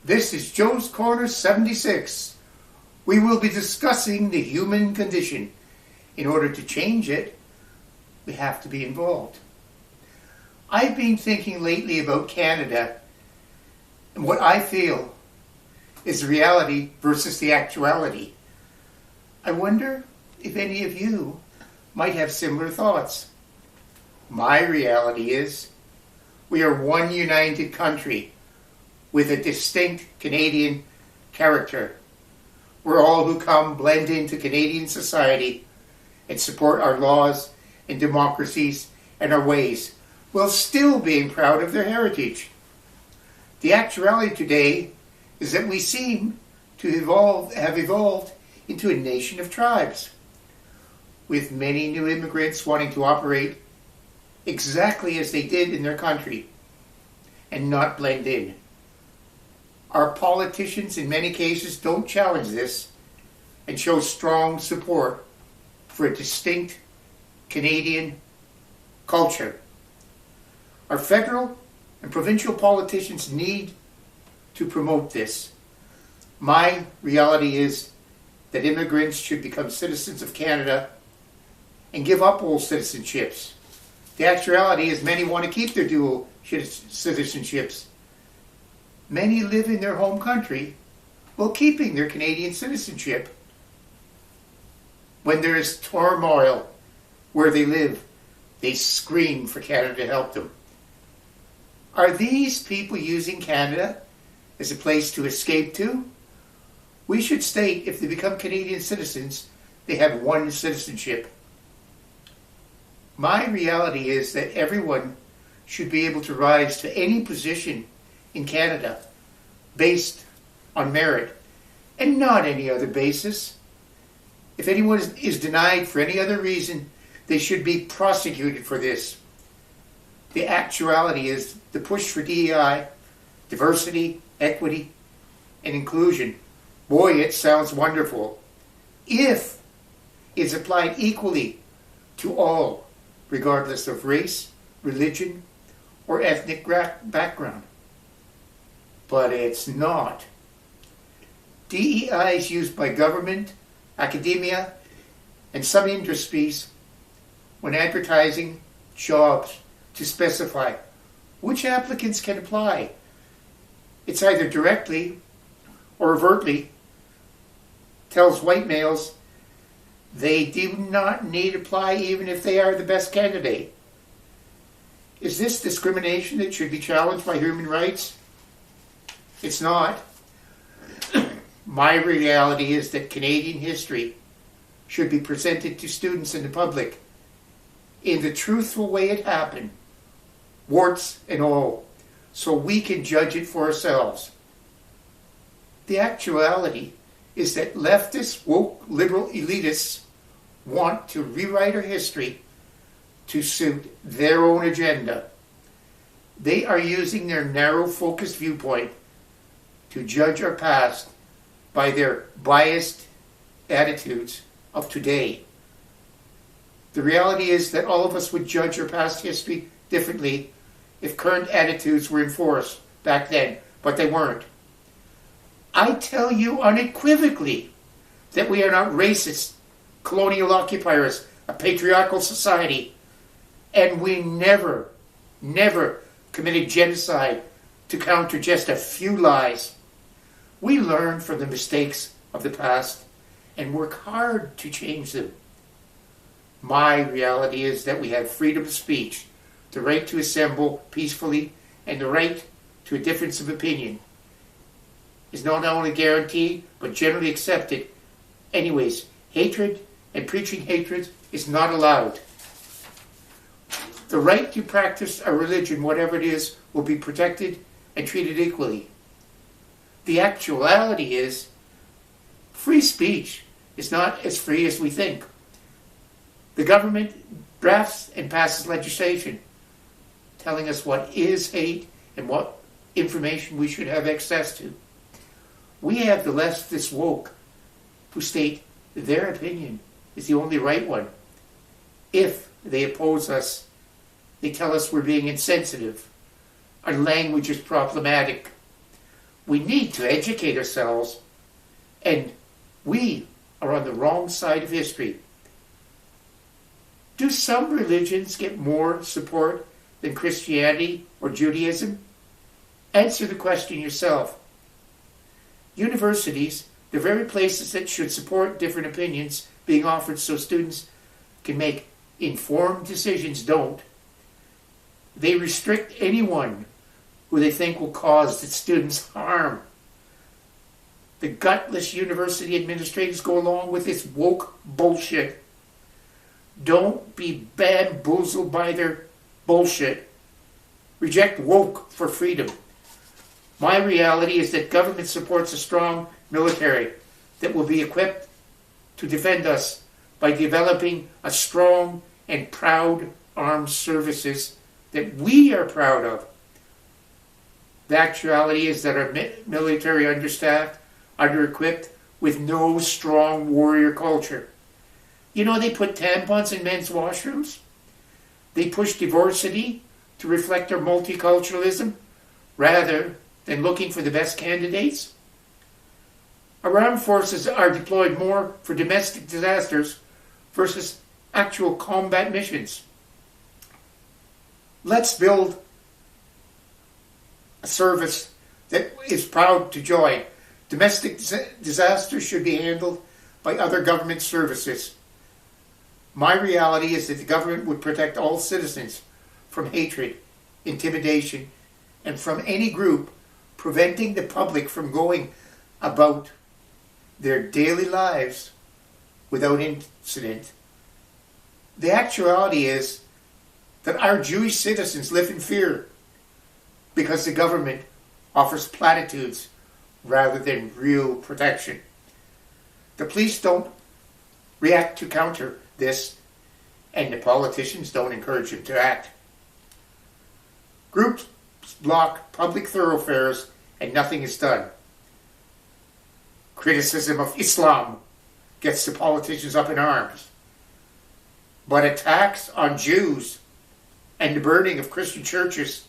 This is Joe's Corner 76. We will be discussing the human condition. In order to change it, we have to be involved. I've been thinking lately about Canada and what I feel is reality versus the actuality. I wonder if any of you might have similar thoughts. My reality is we are one united country with a distinct Canadian character, where all who come blend into Canadian society and support our laws and democracies and our ways, while still being proud of their heritage. The actuality today is that we seem to have evolved into a nation of tribes, with many new immigrants wanting to operate exactly as they did in their country and not blend in. Our politicians in many cases don't challenge this and show strong support for a distinct Canadian culture. Our federal and provincial politicians need to promote this. My reality is that immigrants should become citizens of Canada and give up old citizenships. The actuality is many want to keep their dual citizenships. Many live in their home country while keeping their Canadian citizenship. When there is turmoil where they live, they scream for Canada to help them. Are these people using Canada as a place to escape to? We should state if they become Canadian citizens, they have one citizenship. My reality is that everyone should be able to rise to any position in Canada based on merit and not any other basis. If anyone is denied for any other reason, they should be prosecuted for this. The actuality is the push for DEI, diversity, equity, and inclusion. Boy, it sounds wonderful. If it's applied equally to all, regardless of race, religion, or ethnic background. But it's not. DEI is used by government, academia, and some industries when advertising jobs to specify which applicants can apply. It's either directly or overtly tells white males they do not need to apply even if they are the best candidate. Is this discrimination that should be challenged by human rights? It's not. My reality is that Canadian history should be presented to students and the public in the truthful way it happened, warts and all, so we can judge it for ourselves. The actuality is that leftist, woke, liberal elitists want to rewrite our history to suit their own agenda. They are using their narrow-focused viewpoint to judge our past by their biased attitudes of today. The reality is that all of us would judge our past history differently if current attitudes were enforced back then, but they weren't. I tell you unequivocally that we are not racist, colonial occupiers, a patriarchal society, and we never committed genocide to counter just a few lies. We learn from the mistakes of the past and work hard to change them. My reality is that we have freedom of speech, the right to assemble peacefully, and the right to a difference of opinion is not only guaranteed, but generally accepted. Anyways, hatred and preaching hatred is not allowed. The right to practice a religion, whatever it is, will be protected and treated equally. The actuality is free speech is not as free as we think. The government drafts and passes legislation telling us what is hate and what information we should have access to. We have the leftist woke who state their opinion is the only right one. If they oppose us, they tell us we're being insensitive. Our language is problematic. We need to educate ourselves, and we are on the wrong side of history. Do some religions get more support than Christianity or Judaism? Answer the question yourself. Universities, the very places that should support different opinions being offered so students can make informed decisions, don't. They restrict anyone who they think will cause the students harm. The gutless university administrators go along with this woke bullshit. Don't be bamboozled by their bullshit. Reject woke for freedom. My reality is that government supports a strong military that will be equipped to defend us by developing a strong and proud armed services that we are proud of. The actuality is that our military understaffed, under-equipped, with no strong warrior culture. You know, they put tampons in men's washrooms. They push diversity to reflect their multiculturalism rather than looking for the best candidates. Our armed forces are deployed more for domestic disasters versus actual combat missions. Let's build a service that is proud to join. Domestic disasters should be handled by other government services. My reality is that the government would protect all citizens from hatred, intimidation, and from any group preventing the public from going about their daily lives without incident. The actuality is that our Jewish citizens live in fear because the government offers platitudes rather than real protection. The police don't react to counter this, and the politicians don't encourage them to act. Groups block public thoroughfares and nothing is done. Criticism of Islam gets the politicians up in arms. But attacks on Jews and the burning of Christian churches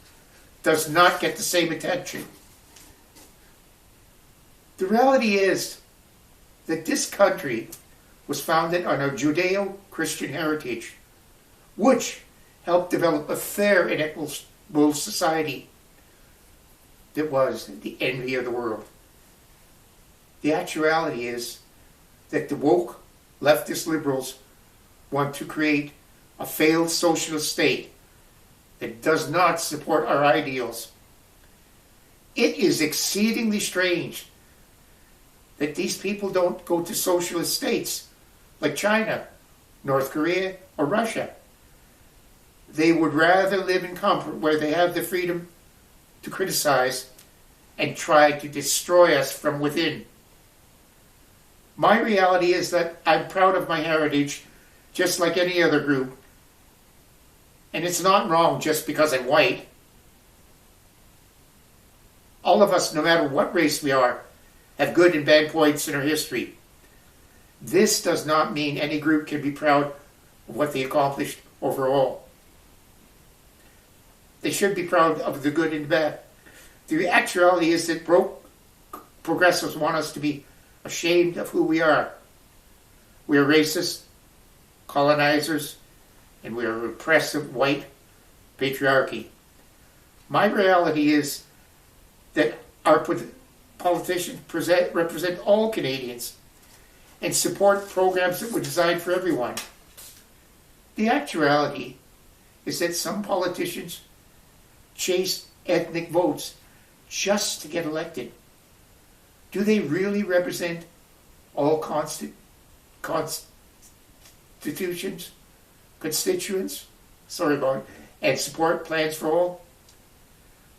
does not get the same attention. The reality is that this country was founded on a Judeo-Christian heritage, which helped develop a fair and equitable society that was the envy of the world. The actuality is that the woke leftist liberals want to create a failed socialist state that does not support our ideals. It is exceedingly strange that these people don't go to socialist states like China, North Korea, or Russia. They would rather live in comfort where they have the freedom to criticize and try to destroy us from within. My reality is that I'm proud of my heritage, just like any other group. And it's not wrong just because I'm white. All of us, no matter what race we are, have good and bad points in our history. This does not mean any group can be proud of what they accomplished overall. They should be proud of the good and bad. The actuality is that progressives want us to be ashamed of who we are. We are racist, colonizers, and we are repressive white patriarchy. My reality is that our politicians represent all Canadians and support programs that were designed for everyone. The actuality is that some politicians chase ethnic votes just to get elected. Do they really represent all constituents, and support plans for all?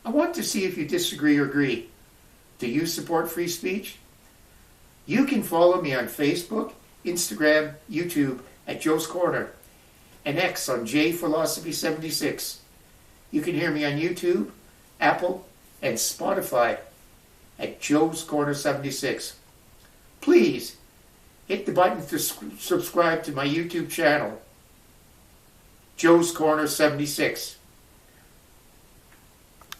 I want to see if you disagree or agree. Do you support free speech? You can follow me on Facebook, Instagram, YouTube at Joe's Corner, and X on JPhilosophy76. You can hear me on YouTube, Apple, and Spotify at Joe's Corner 76. Please hit the button to subscribe to my YouTube channel, Joe's Corner 76.